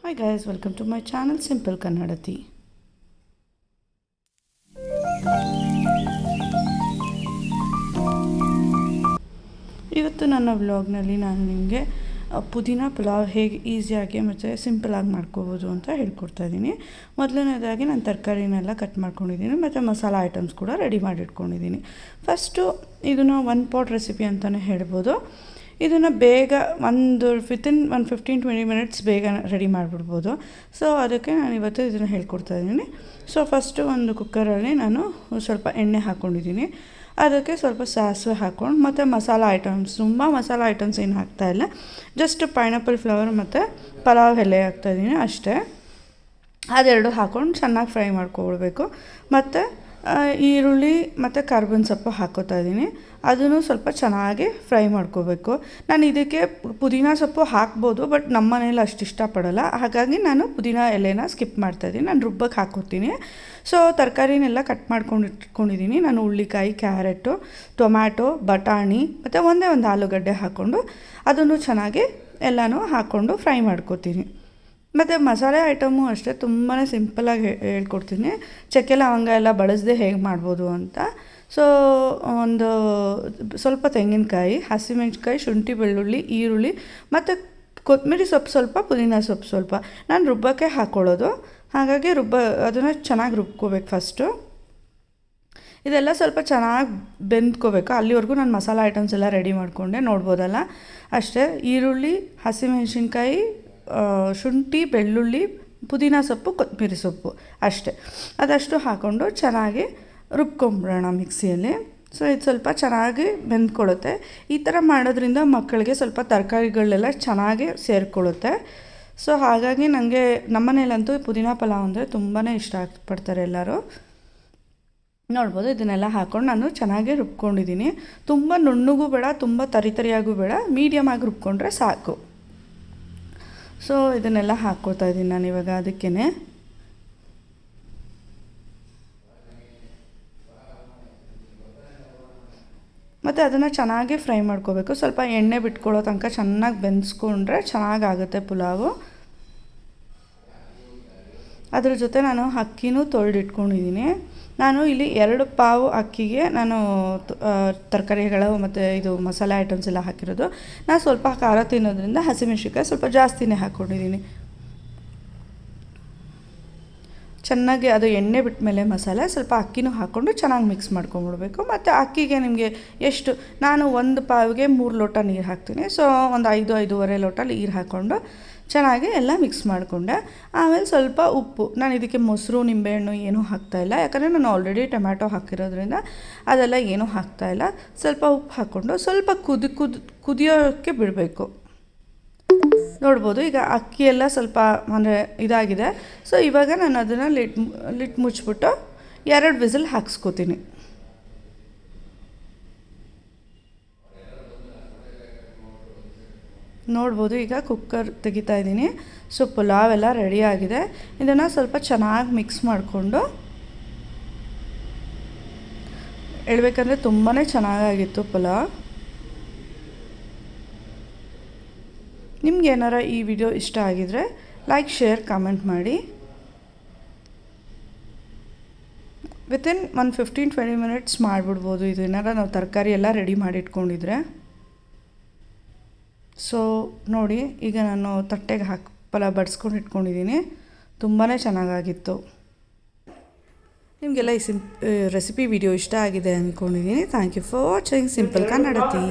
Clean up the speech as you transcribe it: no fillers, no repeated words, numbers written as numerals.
Hi guys, welcome to my channel Simple Kannadati. ಇವತ್ತು ನನ್ನ ವ್ಲಾಗ್ನಲ್ಲಿ ನಾನು ನಿಮಗೆ ಪುದೀನ ಪಲಾವ್ ಹೇಗೆ ಈಸಿಯಾಗಿ ಮತ್ತು ಸಿಂಪಲಾಗಿ ಮಾಡ್ಕೋಬೋದು ಅಂತ ಹೇಳ್ಕೊಡ್ತಾ ಇದ್ದೀನಿ. ಮೊದಲನೇದಾಗಿ ನಾನು ತರಕಾರಿನೆಲ್ಲ ಕಟ್ ಮಾಡ್ಕೊಂಡಿದ್ದೀನಿ ಮತ್ತು ಮಸಾಲ ಐಟಮ್ಸ್ ಕೂಡ ರೆಡಿ ಮಾಡಿ ಇಟ್ಕೊಂಡಿದ್ದೀನಿ. ಫಸ್ಟು ಇದನ್ನು ಒನ್ ಪಾಟ್ ರೆಸಿಪಿ ಅಂತಲೇ ಹೇಳ್ಬೋದು. ಇದನ್ನು ಬೇಗ ವಿತಿನ್ 15-20 ಮಿನಿಟ್ಸ್ ಬೇಗ ರೆಡಿ ಮಾಡಿಬಿಡ್ಬೋದು. ಸೊ ಅದಕ್ಕೆ ನಾನು ಇವತ್ತು ಇದನ್ನು ಹೇಳ್ಕೊಡ್ತಾ ಇದ್ದೀನಿ. ಸೊ ಫಸ್ಟು ಒಂದು ಕುಕ್ಕರಲ್ಲಿ ನಾನು ಸ್ವಲ್ಪ ಎಣ್ಣೆ ಹಾಕ್ಕೊಂಡಿದ್ದೀನಿ. ಅದಕ್ಕೆ ಸ್ವಲ್ಪ ಸಾಸಿವೆ ಹಾಕ್ಕೊಂಡು ಮತ್ತು ಮಸಾಲ ಐಟಮ್ಸ್, ತುಂಬ ಮಸಾಲ ಐಟಮ್ಸ್ ಏನು ಹಾಕ್ತಾಯಿಲ್ಲ, ಜಸ್ಟ್ ಪೈನಾಪಲ್ ಫ್ಲವರ್ ಮತ್ತು ಪಲಾವ್ ಎಲೆ ಹಾಕ್ತಾಯಿದ್ದೀನಿ ಅಷ್ಟೇ. ಅದೆರಡು ಹಾಕ್ಕೊಂಡು ಚೆನ್ನಾಗಿ ಫ್ರೈ ಮಾಡ್ಕೊಳ್ಬೇಕು. ಮತ್ತು ಈರುಳ್ಳಿ ಮತ್ತು ಕರ್ಬೇವಿನ ಸೊಪ್ಪು ಹಾಕ್ಕೋತಾ ಇದ್ದೀನಿ. ಅದನ್ನು ಸ್ವಲ್ಪ ಚೆನ್ನಾಗಿ ಫ್ರೈ ಮಾಡ್ಕೋಬೇಕು. ನಾನು ಇದಕ್ಕೆ ಪುದೀನ ಸೊಪ್ಪು ಹಾಕ್ಬೋದು, ಬಟ್ ನಮ್ಮ ಮನೇಲಿ ಅಷ್ಟು ಇಷ್ಟಪಡೋಲ್ಲ, ಹಾಗಾಗಿ ನಾನು ಪುದೀನ ಎಲೆನ ಸ್ಕಿಪ್ ಮಾಡ್ತಾಯಿದ್ದೀನಿ. ನಾನು ರುಬ್ಬಕ್ಕೆ ಹಾಕ್ಕೋತೀನಿ. ಸೊ ತರಕಾರಿನೆಲ್ಲ ಕಟ್ ಮಾಡ್ಕೊಂಡು ಇಟ್ಕೊಂಡಿದ್ದೀನಿ. ನಾನು ಹುಳ್ಳಿಕಾಯಿ, ಕ್ಯಾರೆಟು, ಟೊಮ್ಯಾಟೊ, ಬಟಾಣಿ ಮತ್ತು ಒಂದೇ ಒಂದು ಆಲೂಗಡ್ಡೆ ಹಾಕ್ಕೊಂಡು ಅದನ್ನು ಚೆನ್ನಾಗಿ ಎಲ್ಲನೂ ಹಾಕ್ಕೊಂಡು ಫ್ರೈ ಮಾಡ್ಕೋತೀನಿ. ಮತ್ತು ಮಸಾಲೆ ಐಟಮು ಅಷ್ಟೇ ತುಂಬಾ ಸಿಂಪಲಾಗಿ ಹೇಳ್ಕೊಡ್ತೀನಿ. ಚಕ್ಕೆ ಲವಂಗ ಎಲ್ಲ ಬಳಸದೆ ಹೇಗೆ ಮಾಡ್ಬೋದು ಅಂತ. ಸೊ ಒಂದು ಸ್ವಲ್ಪ ತೆಂಗಿನಕಾಯಿ, ಹಸಿಮೆಣಸಿನ್ಕಾಯಿ, ಶುಂಠಿ, ಬೆಳ್ಳುಳ್ಳಿ, ಈರುಳ್ಳಿ ಮತ್ತು ಕೊತ್ತಂಬರಿ ಸೊಪ್ಪು ಸ್ವಲ್ಪ, ಪುದೀನ ಸೊಪ್ಪು ಸ್ವಲ್ಪ. ನಾನು ರುಬ್ಬಕ್ಕೆ ಹಾಕ್ಕೊಳ್ಳೋದು, ಹಾಗಾಗಿ ಅದನ್ನು ಚೆನ್ನಾಗಿ ರುಬ್ಕೋಬೇಕು ಫಸ್ಟು. ಇದೆಲ್ಲ ಸ್ವಲ್ಪ ಚೆನ್ನಾಗಿ ಬೆಂದ್ಕೋಬೇಕು. ಅಲ್ಲಿವರೆಗೂ ನಾನು ಮಸಾಲೆ ಐಟಮ್ಸ್ ಎಲ್ಲ ರೆಡಿ ಮಾಡಿಕೊಂಡೆ, ನೋಡ್ಬೋದಲ್ಲ ಅಷ್ಟೇ. ಈರುಳ್ಳಿ, ಹಸಿಮೆಣಸಿನ್ಕಾಯಿ, ಶುಂಠಿ, ಬೆಳ್ಳುಳ್ಳಿ, ಪುದೀನ ಸೊಪ್ಪು, ಕೊತ್ತಂಬರಿ ಸೊಪ್ಪು ಅಷ್ಟೇ. ಅದಷ್ಟು ಹಾಕ್ಕೊಂಡು ಚೆನ್ನಾಗಿ ರುಬ್ಕೊಂಬಿಡೋಣ ಮಿಕ್ಸಿಯಲ್ಲಿ. ಸೊ ಇದು ಸ್ವಲ್ಪ ಚೆನ್ನಾಗಿ ಬೆಂದ್ಕೊಳ್ಳುತ್ತೆ. ಈ ಥರ ಮಾಡೋದ್ರಿಂದ ಮಕ್ಕಳಿಗೆ ಸ್ವಲ್ಪ ತರಕಾರಿಗಳೆಲ್ಲ ಚೆನ್ನಾಗಿ ಸೇರಿಕೊಳ್ಳುತ್ತೆ. ಸೊ ಹಾಗಾಗಿ ನನಗೆ ನಮ್ಮನೇಲಂತೂ ಪುದೀನ ಪಲಾವ್ ಅಂದರೆ ತುಂಬಾ ಇಷ್ಟಪಡ್ತಾರೆ ಎಲ್ಲರೂ. ನೋಡ್ಬೋದು, ಇದನ್ನೆಲ್ಲ ಹಾಕ್ಕೊಂಡು ನಾನು ಚೆನ್ನಾಗಿ ರುಬ್ಕೊಂಡಿದ್ದೀನಿ. ತುಂಬ ನುಣ್ಣಗೂ ಬೇಡ, ತುಂಬ ತರಿಯಾಗೂ ಬೇಡ, ಮೀಡಿಯಮ್ ಆಗಿ ರುಬ್ಕೊಂಡ್ರೆ ಸಾಕು. ಸೊ ಇದನ್ನೆಲ್ಲ ಹಾಕ್ಕೊಳ್ತಾ ಇದ್ದೀನಿ ನಾನು ಇವಾಗ. ಅದಕ್ಕೇ ಮತ್ತು ಅದನ್ನು ಚೆನ್ನಾಗಿ ಫ್ರೈ ಮಾಡ್ಕೋಬೇಕು. ಸ್ವಲ್ಪ ಎಣ್ಣೆ ಬಿಟ್ಕೊಳ್ಳೋ ತನಕ ಚೆನ್ನಾಗಿ ಬೆಂದಿಸ್ಕೊಂಡ್ರೆ ಚೆನ್ನಾಗಾಗುತ್ತೆ ಪುಲಾವು. ಅದ್ರ ಜೊತೆ ನಾನು ಅಕ್ಕಿನೂ ತೊಳೆದಿಟ್ಕೊಂಡಿದ್ದೀನಿ. ನಾನು ಇಲ್ಲಿ 2 ಪಾವು ಅಕ್ಕಿಗೆ ನಾನು ತರಕಾರಿಗಳು ಮತ್ತು ಇದು ಮಸಾಲೆ ಐಟಮ್ಸ್ ಎಲ್ಲ ಹಾಕಿರೋದು. ನಾನು ಸ್ವಲ್ಪ ಖಾರ ತಿನ್ನೋದ್ರಿಂದ ಹಸಿಮೆಣ್ಸಿನ್ಕಾಯಿ ಸ್ವಲ್ಪ ಜಾಸ್ತಿನೇ ಹಾಕ್ಕೊಂಡಿದ್ದೀನಿ. ಚೆನ್ನಾಗಿ ಅದು ಎಣ್ಣೆ ಬಿಟ್ಟ ಮೇಲೆ ಮಸಾಲೆ ಸ್ವಲ್ಪ ಅಕ್ಕಿನೂ ಹಾಕ್ಕೊಂಡು ಚೆನ್ನಾಗಿ ಮಿಕ್ಸ್ ಮಾಡ್ಕೊಂಬಿಡ್ಬೇಕು. ಮತ್ತು ಅಕ್ಕಿಗೆ ನಿಮಗೆ ಎಷ್ಟು, ನಾನು 1 ಪಾವಿಗೆ 3 ಲೋಟ ನೀರು ಹಾಕ್ತೀನಿ. ಸೊ ಒಂದು 5-5.5 ಲೋಟ ನೀರು ಹಾಕ್ಕೊಂಡು ಚೆನ್ನಾಗಿ ಎಲ್ಲ ಮಿಕ್ಸ್ ಮಾಡಿಕೊಂಡೆ. ಆಮೇಲೆ ಸ್ವಲ್ಪ ಉಪ್ಪು, ನಾನು ಇದಕ್ಕೆ ಮೊಸರು, ನಿಂಬೆಹಣ್ಣು ಏನೂ ಹಾಕ್ತಾಯಿಲ್ಲ, ಯಾಕಂದರೆ ನಾನು ಆಲ್ರೆಡಿ ಟೊಮ್ಯಾಟೊ ಹಾಕಿರೋದ್ರಿಂದ ಅದೆಲ್ಲ ಏನೂ ಹಾಕ್ತಾಯಿಲ್ಲ. ಸ್ವಲ್ಪ ಉಪ್ಪು ಹಾಕ್ಕೊಂಡು ಸ್ವಲ್ಪ ಕುದಿಯೋಕ್ಕೆ ಬಿಡಬೇಕು. ನೋಡ್ಬೋದು, ಈಗ ಅಕ್ಕಿ ಎಲ್ಲ ಸ್ವಲ್ಪ ಅಂದರೆ ಇದಾಗಿದೆ. ಸೊ ಇವಾಗ ನಾನು ಅದನ್ನು ಲಿಟ್ ಮುಚ್ಚಿಬಿಟ್ಟು 2 ವಿಸಿಲ್ ಹಾಕ್ಸ್ಕೊತೀನಿ. ನೋಡ್ಬೋದು, ಈಗ ಕುಕ್ಕರ್ ತೆಗಿತಾ ಇದ್ದೀನಿ. ಸೊ ಪುಲಾವ್ ಎಲ್ಲ ರೆಡಿ ಆಗಿದೆ. ಇದನ್ನು ಸ್ವಲ್ಪ ಚೆನ್ನಾಗಿ ಮಿಕ್ಸ್ ಮಾಡಿಕೊಂಡು ಹೇಳ್ಬೇಕಂದ್ರೆ ತುಂಬಾ ಚೆನ್ನಾಗಾಗಿತ್ತು ಪುಲಾವ್. ನಿಮ್ಗೆ ಏನಾರ ಈ ವಿಡಿಯೋ ಇಷ್ಟ ಆಗಿದರೆ ಲೈಕ್, ಶೇರ್, ಕಮೆಂಟ್ ಮಾಡಿ. ವಿತಿನ್ 15-20 ಮಿನಿಟ್ಸ್ ಮಾಡಿಬಿಡ್ಬೋದು ಇದು, ಏನಾರ ನಾವು ತರಕಾರಿ ಎಲ್ಲ ರೆಡಿ ಮಾಡಿ ಇಟ್ಕೊಂಡಿದ್ರೆ. ಸೊ ನೋಡಿ, ಈಗ ನಾನು ತಟ್ಟೆಗೆ ಪಲಾವ್ ಬಡಿಸ್ಕೊಂಡು ಇಟ್ಕೊಂಡಿದ್ದೀನಿ. ತುಂಬಾ ಚೆನ್ನಾಗಾಗಿತ್ತು. ನಿಮಗೆಲ್ಲ ಈ ರೆಸಿಪಿ ವಿಡಿಯೋ ಇಷ್ಟ ಆಗಿದೆ ಅಂದ್ಕೊಂಡಿದ್ದೀನಿ. Thank you for watching simple Kannadathi.